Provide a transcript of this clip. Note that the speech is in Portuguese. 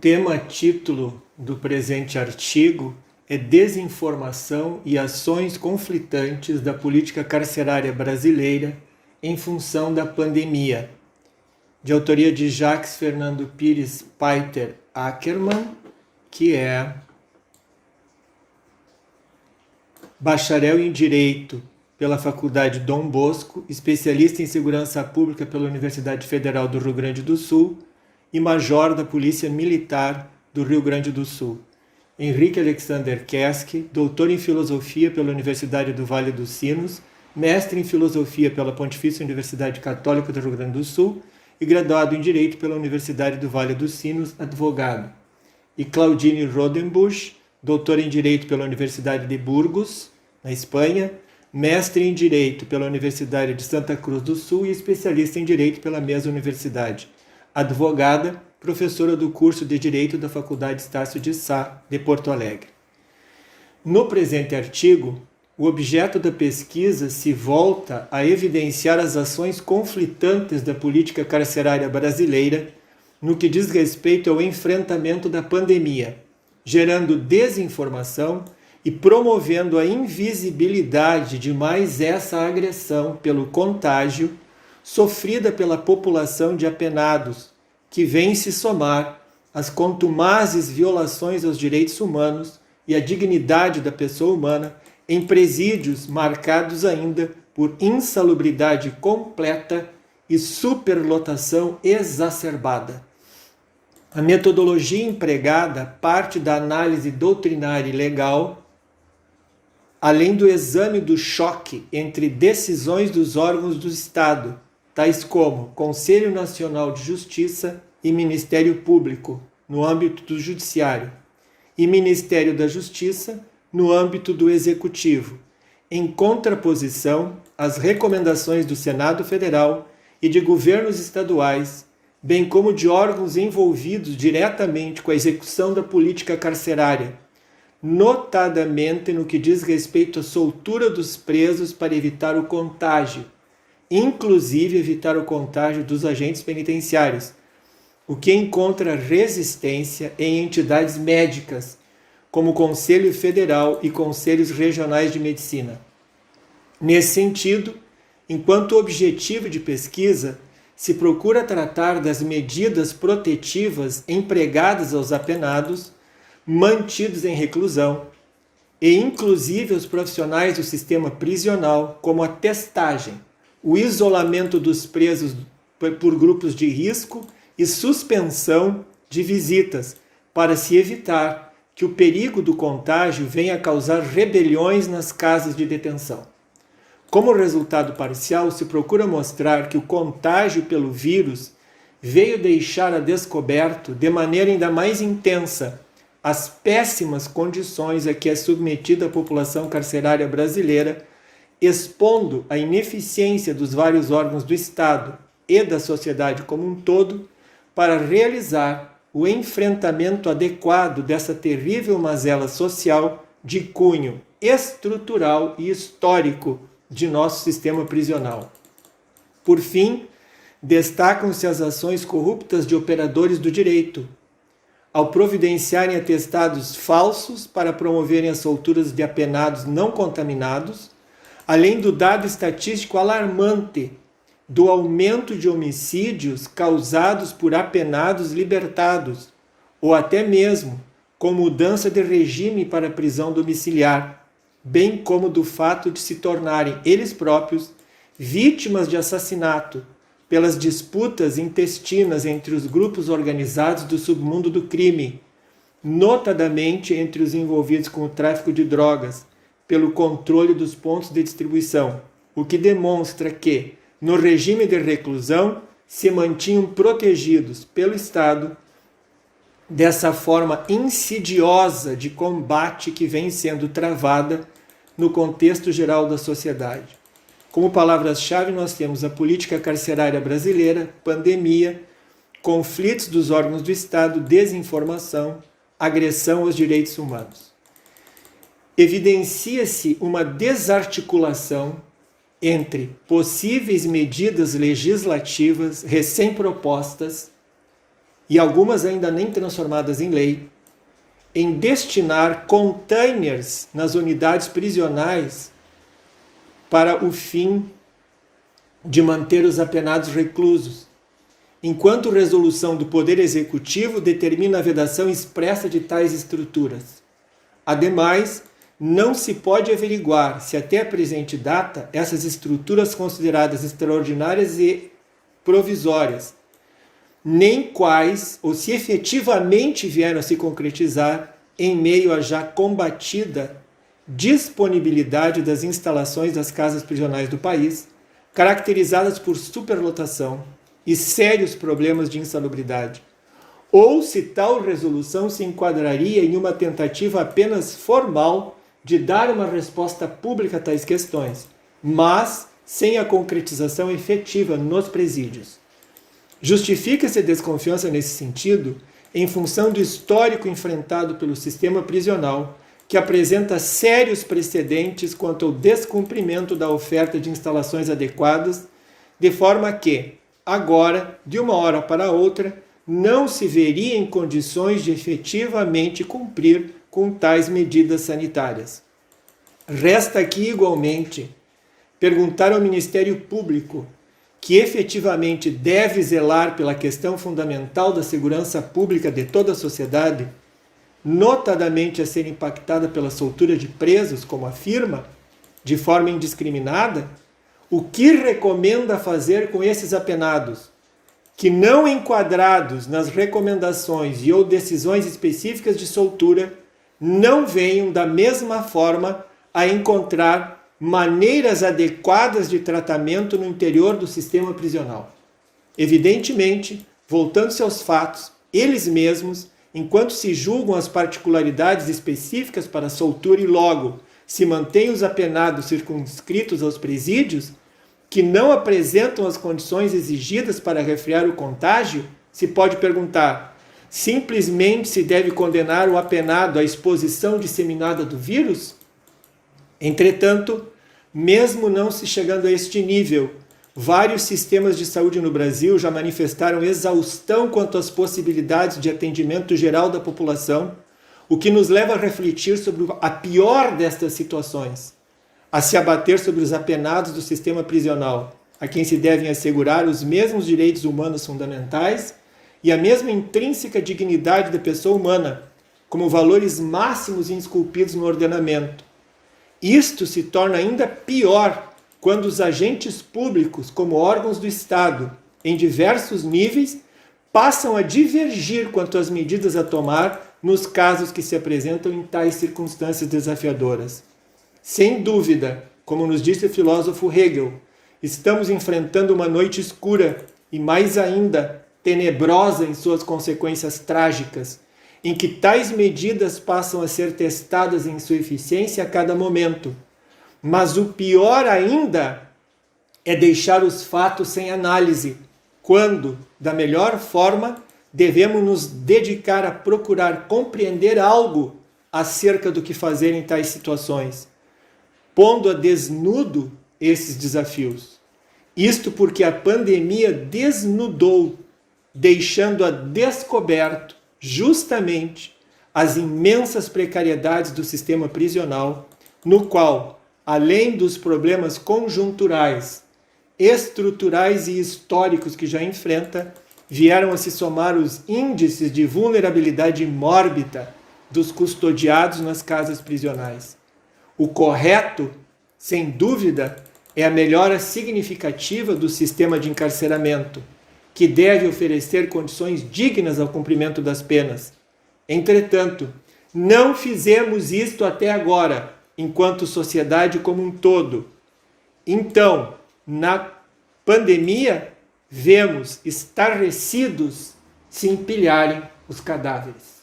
tema-título do presente artigo é Desinformação e ações conflitantes da política carcerária brasileira em função da pandemia, de autoria de Jacques Fernando Pires Peiter Ackermann, que é bacharel em Direito pela Faculdade Dom Bosco, especialista em Segurança Pública pela Universidade Federal do Rio Grande do Sul e major da Polícia Militar do Rio Grande do Sul. Henrique Alexander Kesk, doutor em Filosofia pela Universidade do Vale dos Sinos, mestre em Filosofia pela Pontifícia Universidade Católica do Rio Grande do Sul e graduado em Direito pela Universidade do Vale dos Sinos, advogado. E Claudine Rodenbusch, doutor em Direito pela Universidade de Burgos, na Espanha, mestre em Direito pela Universidade de Santa Cruz do Sul e especialista em Direito pela mesma universidade. Advogada, professora do curso de Direito da Faculdade Estácio de Sá, de Porto Alegre. No presente artigo, o objeto da pesquisa se volta a evidenciar as ações conflitantes da política carcerária brasileira no que diz respeito ao enfrentamento da pandemia, gerando desinformação e promovendo a invisibilidade de mais essa agressão pelo contágio sofrida pela população de apenados, que vem se somar às contumazes violações aos direitos humanos e à dignidade da pessoa humana em presídios marcados ainda por insalubridade completa e superlotação exacerbada. A metodologia empregada parte da análise doutrinária e legal, além do exame do choque entre decisões dos órgãos do Estado, tais como Conselho Nacional de Justiça e Ministério Público, no âmbito do Judiciário, e Ministério da Justiça, no âmbito do Executivo, em contraposição às recomendações do Senado Federal e de governos estaduais, bem como de órgãos envolvidos diretamente com a execução da política carcerária, notadamente no que diz respeito à soltura dos presos para evitar o contágio, inclusive evitar o contágio dos agentes penitenciários, o que encontra resistência em entidades médicas, como o Conselho Federal e Conselhos Regionais de Medicina. Nesse sentido, enquanto objetivo de pesquisa, se procura tratar das medidas protetivas empregadas aos apenados, mantidos em reclusão, e inclusive aos profissionais do sistema prisional, como a testagem, o isolamento dos presos por grupos de risco e suspensão de visitas, para se evitar que o perigo do contágio venha a causar rebeliões nas casas de detenção. Como resultado parcial, se procura mostrar que o contágio pelo vírus veio deixar a descoberto, de maneira ainda mais intensa, as péssimas condições a que é submetida a população carcerária brasileira, expondo a ineficiência dos vários órgãos do Estado e da sociedade como um todo para realizar o enfrentamento adequado dessa terrível mazela social de cunho estrutural e histórico de nosso sistema prisional. Por fim, destacam-se as ações corruptas de operadores do direito, ao providenciarem atestados falsos para promoverem as solturas de apenados não contaminados, além do dado estatístico alarmante do aumento de homicídios causados por apenados libertados, ou até mesmo com mudança de regime para prisão domiciliar, bem como do fato de se tornarem eles próprios vítimas de assassinato pelas disputas intestinas entre os grupos organizados do submundo do crime, notadamente entre os envolvidos com o tráfico de drogas, pelo controle dos pontos de distribuição, o que demonstra que, no regime de reclusão, se mantinham protegidos pelo Estado dessa forma insidiosa de combate que vem sendo travada no contexto geral da sociedade. Como palavras-chave, nós temos a política carcerária brasileira, pandemia, conflitos dos órgãos do Estado, desinformação, agressão aos direitos humanos. Evidencia-se uma desarticulação entre possíveis medidas legislativas recém-propostas e algumas ainda nem transformadas em lei, em destinar containers nas unidades prisionais para o fim de manter os apenados reclusos, enquanto resolução do Poder Executivo determina a vedação expressa de tais estruturas. Ademais, não se pode averiguar se até a presente data essas estruturas consideradas extraordinárias e provisórias, nem quais ou se efetivamente vieram a se concretizar em meio à já combatida disponibilidade das instalações das casas prisionais do país, caracterizadas por superlotação e sérios problemas de insalubridade, ou se tal resolução se enquadraria em uma tentativa apenas formal de dar uma resposta pública a tais questões, mas sem a concretização efetiva nos presídios. Justifica-se a desconfiança nesse sentido em função do histórico enfrentado pelo sistema prisional, que apresenta sérios precedentes quanto ao descumprimento da oferta de instalações adequadas, de forma que, agora, de uma hora para outra, não se veria em condições de efetivamente cumprir com tais medidas sanitárias. Resta aqui, igualmente, perguntar ao Ministério Público, que efetivamente deve zelar pela questão fundamental da segurança pública de toda a sociedade, notadamente a ser impactada pela soltura de presos, como afirma, de forma indiscriminada, o que recomenda fazer com esses apenados, que não enquadrados nas recomendações e ou decisões específicas de soltura, não venham da mesma forma a encontrar maneiras adequadas de tratamento no interior do sistema prisional. Evidentemente, voltando-se aos fatos, eles mesmos, enquanto se julgam as particularidades específicas para a soltura e logo se mantêm os apenados circunscritos aos presídios, que não apresentam as condições exigidas para refrear o contágio, se pode perguntar, simplesmente se deve condenar o apenado à exposição disseminada do vírus? Entretanto, mesmo não se chegando a este nível, vários sistemas de saúde no Brasil já manifestaram exaustão quanto às possibilidades de atendimento geral da população, o que nos leva a refletir sobre a pior destas situações, a se abater sobre os apenados do sistema prisional, a quem se devem assegurar os mesmos direitos humanos fundamentais e a mesma intrínseca dignidade da pessoa humana, como valores máximos esculpidos no ordenamento. Isto se torna ainda pior quando os agentes públicos, como órgãos do Estado, em diversos níveis, passam a divergir quanto às medidas a tomar nos casos que se apresentam em tais circunstâncias desafiadoras. Sem dúvida, como nos disse o filósofo Hegel, estamos enfrentando uma noite escura e, mais ainda, tenebrosa em suas consequências trágicas, em que tais medidas passam a ser testadas em sua eficiência a cada momento. Mas o pior ainda é deixar os fatos sem análise, quando, da melhor forma, devemos nos dedicar a procurar compreender algo acerca do que fazer em tais situações, pondo a desnudo esses desafios. Isto porque a pandemia desnudou, deixando a descoberto justamente as imensas precariedades do sistema prisional, no qual, além dos problemas conjunturais, estruturais e históricos que já enfrenta, vieram a se somar os índices de vulnerabilidade mórbida dos custodiados nas casas prisionais. O correto, sem dúvida, é a melhora significativa do sistema de encarceramento, que deve oferecer condições dignas ao cumprimento das penas. Entretanto, não fizemos isto até agora, enquanto sociedade como um todo. Então, na pandemia, vemos estarrecidos se empilharem os cadáveres.